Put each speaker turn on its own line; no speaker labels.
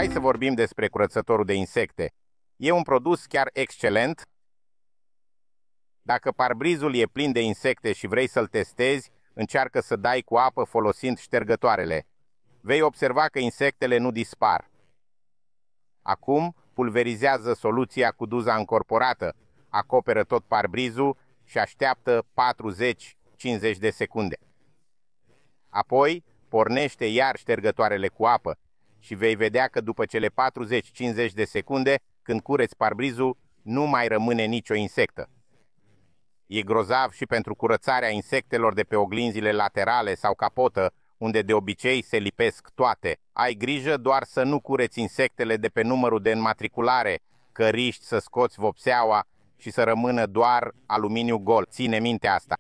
Hai să vorbim despre curățătorul de insecte. E un produs chiar excelent. Dacă parbrizul e plin de insecte și vrei să-l testezi, încearcă să dai cu apă folosind ștergătoarele. Vei observa că insectele nu dispar. Acum, pulverizează soluția cu duza încorporată, acoperă tot parbrizul și așteaptă 40-50 de secunde. Apoi, pornește iar ștergătoarele cu apă și vei vedea că după cele 40-50 de secunde, când cureți parbrizul, nu mai rămâne nicio insectă. E grozav și pentru curățarea insectelor de pe oglinzile laterale sau capotă, unde de obicei se lipesc toate. Ai grijă doar să nu cureți insectele de pe numărul de înmatriculare, că riști să scoți vopseaua și să rămână doar aluminiu gol. Ține minte asta.